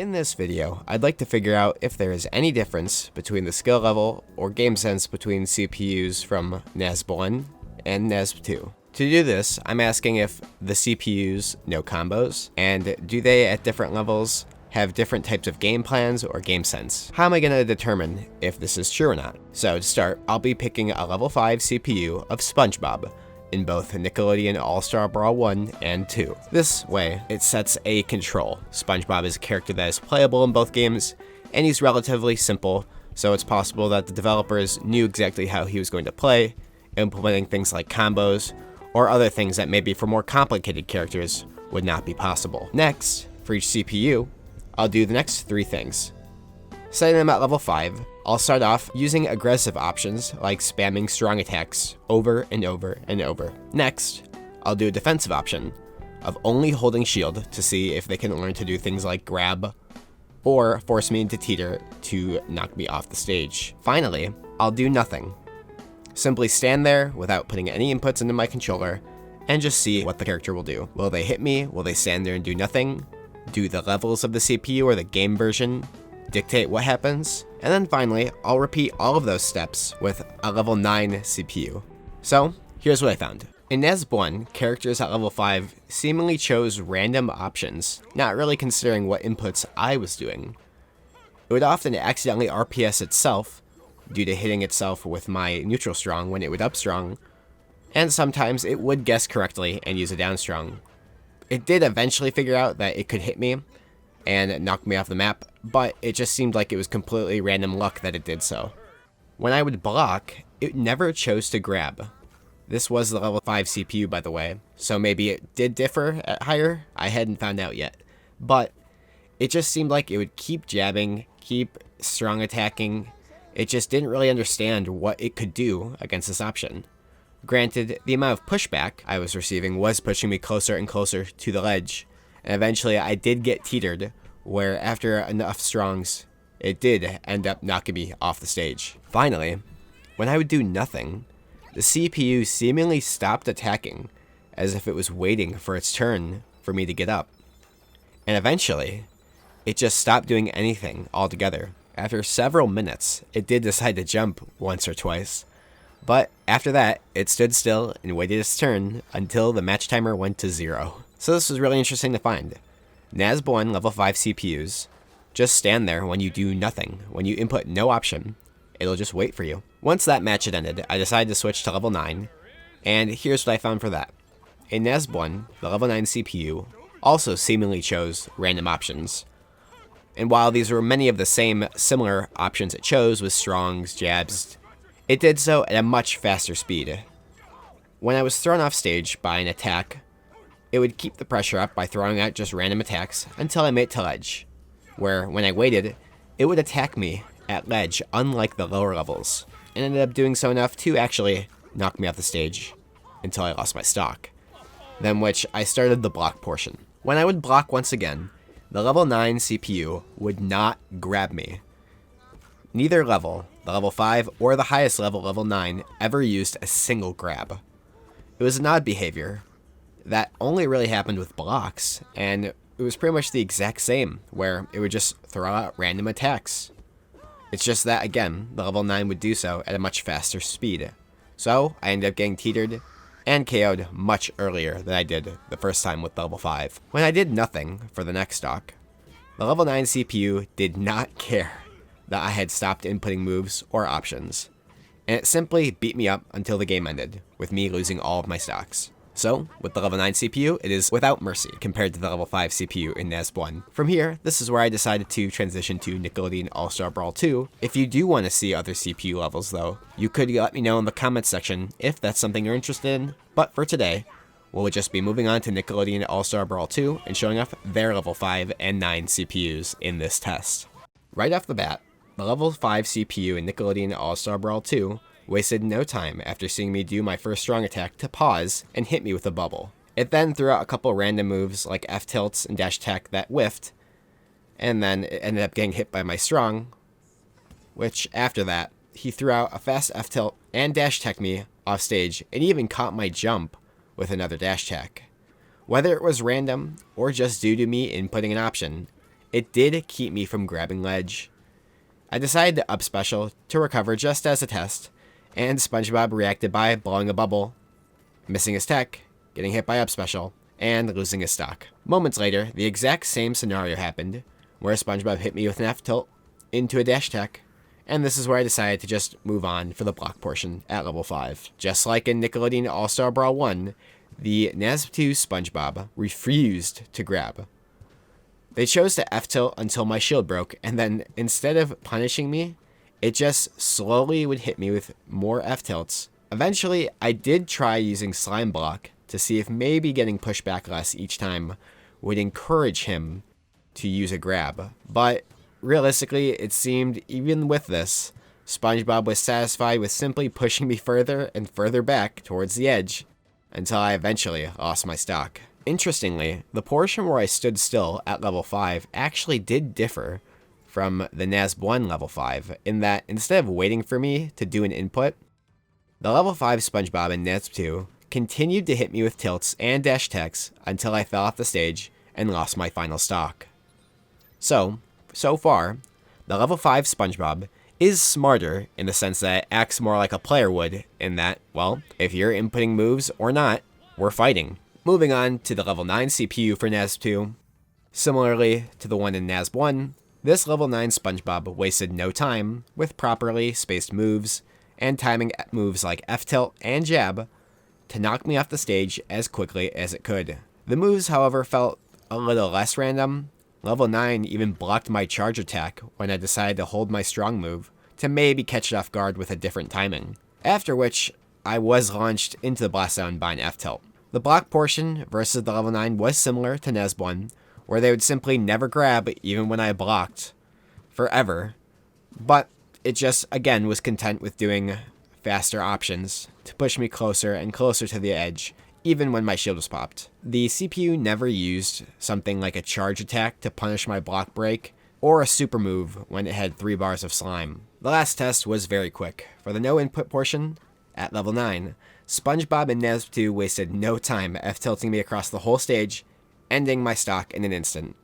In this video, I'd like to figure out if there is any difference between the skill level or game sense between CPUs from NASB1 and NASB2. To do this, I'm asking if the CPUs know combos, and do they at different levels have different types of game plans or game sense. How am I going to determine if this is true or not? So to start, I'll be picking a level 5 CPU of Spongebob in both Nickelodeon All-Star Brawl 1 and 2. This way, it sets a control. Spongebob is a character that is playable in both games, and he's relatively simple, so it's possible that the developers knew exactly how he was going to play, implementing things like combos, or other things that maybe for more complicated characters would not be possible. Next, for each CPU, I'll do the next 3 things. Setting them at level 5, I'll start off using aggressive options like spamming strong attacks over and over and over. Next, I'll do a defensive option of only holding shield to see if they can learn to do things like grab or force me into teeter to knock me off the stage. Finally, I'll do nothing. Simply stand there without putting any inputs into my controller and just see what the character will do. Will they hit me? Will they stand there and do nothing? Do the levels of the CPU or the game version dictate what happens? And then finally, I'll repeat all of those steps with a level 9 CPU. So, here's what I found. In NASB1, characters at level 5 seemingly chose random options, not really considering what inputs I was doing. It would often accidentally RPS itself, due to hitting itself with my neutral strong when it would up strong, and sometimes it would guess correctly and use a down strong. It did eventually figure out that it could hit me and knock me off the map, but it just seemed like it was completely random luck that it did so. When I would block, it never chose to grab. This was the level 5 CPU, by the way, so maybe it did differ at higher. I hadn't found out yet, but it just seemed like it would keep jabbing, keep strong attacking. It just didn't really understand what it could do against this option. Granted, the amount of pushback I was receiving was pushing me closer and closer to the ledge, and eventually I did get teetered, where after enough strongs, it did end up knocking me off the stage. Finally, when I would do nothing, the CPU seemingly stopped attacking, as if it was waiting for its turn for me to get up. And eventually, it just stopped doing anything altogether. After several minutes, it did decide to jump once or twice, but after that, it stood still and waited its turn until the match timer went to 0. So this was really interesting to find. NASB1 level 5 CPUs just stand there when you do nothing. When you input no option, it'll just wait for you. Once that match had ended, I decided to switch to level 9, and here's what I found for that. In NASB1, the level 9 CPU also seemingly chose random options. And while these were many of the same similar options it chose with strongs, jabs, it did so at a much faster speed. When I was thrown off stage by an attack, it would keep the pressure up by throwing out just random attacks until I made it to ledge, where when I waited, it would attack me at ledge unlike the lower levels, and ended up doing so enough to actually knock me off the stage until I lost my stock, then which I started the block portion. When I would block once again, the level 9 CPU would not grab me. Neither level, the level 5 or the highest level, level 9, ever used a single grab. It was an odd behavior that only really happened with blocks, and it was pretty much the exact same, where it would just throw out random attacks. It's just that, again, the level 9 would do so at a much faster speed. So, I ended up getting teetered and KO'd much earlier than I did the first time with level 5. When I did nothing for the next stock, the level 9 CPU did not care that I had stopped inputting moves or options, and it simply beat me up until the game ended, with me losing all of my stocks. So, with the level 9 CPU, it is without mercy compared to the level 5 CPU in NASB1. From here, this is where I decided to transition to Nickelodeon All-Star Brawl 2. If you do want to see other CPU levels though, you could let me know in the comments section if that's something you're interested in, but for today, we'll just be moving on to Nickelodeon All-Star Brawl 2 and showing off their level 5 and 9 CPUs in this test. Right off the bat, the level 5 CPU in Nickelodeon All-Star Brawl 2 wasted no time after seeing me do my first strong attack to pause and hit me with a bubble. It then threw out a couple random moves like F-tilts and dash tech that whiffed, and then it ended up getting hit by my strong, which after that, he threw out a fast F-tilt and dash tech me off stage, and even caught my jump with another dash tech. Whether it was random or just due to me inputting an option, it did keep me from grabbing ledge. I decided to up special to recover just as a test, and Spongebob reacted by blowing a bubble, missing his tech, getting hit by up special, and losing his stock. Moments later, the exact same scenario happened, where Spongebob hit me with an F tilt into a dash tech, and this is where I decided to just move on for the block portion at level 5. Just like in Nickelodeon All-Star Brawl 1, the NASB2 Spongebob refused to grab. They chose to F tilt until my shield broke, and then instead of punishing me, it just slowly would hit me with more F tilts. Eventually, I did try using Slime Block to see if maybe getting pushed back less each time would encourage him to use a grab, but realistically, it seemed even with this, Spongebob was satisfied with simply pushing me further and further back towards the edge until I eventually lost my stock. Interestingly, the portion where I stood still at level 5 actually did differ from the NASB1 level 5 in that instead of waiting for me to do an input, the level 5 Spongebob in NASB2 continued to hit me with tilts and dash techs until I fell off the stage and lost my final stock. So far, the level 5 Spongebob is smarter in the sense that it acts more like a player would in that, well, if you're inputting moves or not, we're fighting. Moving on to the level 9 CPU for NASB2. Similarly to the one in NASB1, this level 9 Spongebob wasted no time with properly spaced moves and timing moves like F-tilt and jab to knock me off the stage as quickly as it could. The moves, however, felt a little less random. Level 9 even blocked my charge attack when I decided to hold my strong move to maybe catch it off guard with a different timing. After which, I was launched into the blast zone by an F-tilt. The block portion versus the level 9 was similar to NASB1, where they would simply never grab even when I blocked forever, but it just, again, was content with doing faster options to push me closer and closer to the edge, even when my shield was popped. The CPU never used something like a charge attack to punish my block break, or a super move when it had 3 bars of slime. The last test was very quick. For the no input portion, at level 9, Spongebob and NASB2 wasted no time F-tilting me across the whole stage, ending my stock in an instant.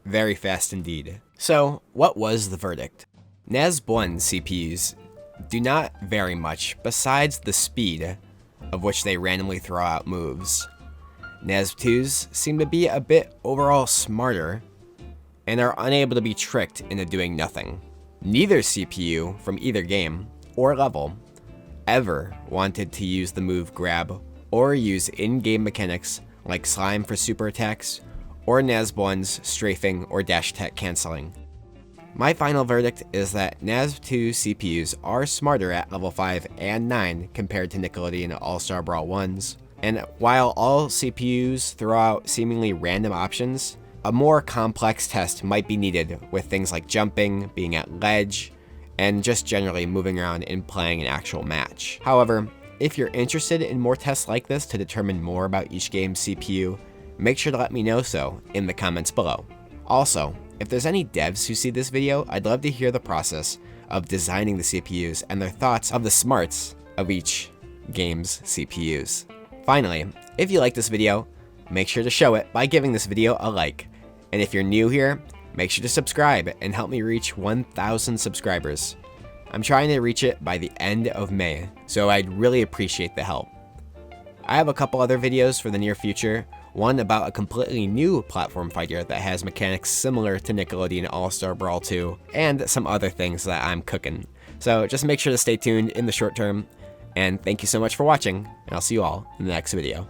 Very fast indeed. So, what was the verdict? NASB1 CPUs do not vary much besides the speed of which they randomly throw out moves. NASB2s seem to be a bit overall smarter and are unable to be tricked into doing nothing. Neither CPU from either game or level ever wanted to use the move grab or use in-game mechanics like slime for super attacks or NASB1's strafing or dash attack canceling. My final verdict is that NASB2 CPUs are smarter at level 5 and 9 compared to Nickelodeon All-Star Brawl 1s, and while all CPUs throw out seemingly random options, a more complex test might be needed with things like jumping, being at ledge, and just generally moving around and playing an actual match. However, if you're interested in more tests like this to determine more about each game's CPU, make sure to let me know so in the comments below. Also, if there's any devs who see this video, I'd love to hear the process of designing the CPUs and their thoughts of the smarts of each game's CPUs. Finally, if you like this video, make sure to show it by giving this video a like. And if you're new here, make sure to subscribe and help me reach 1,000 subscribers. I'm trying to reach it by the end of May, so I'd really appreciate the help. I have a couple other videos for the near future, one about a completely new platform fighter that has mechanics similar to Nickelodeon All-Star Brawl 2, and some other things that I'm cooking. So just make sure to stay tuned in the short term, and thank you so much for watching, and I'll see you all in the next video.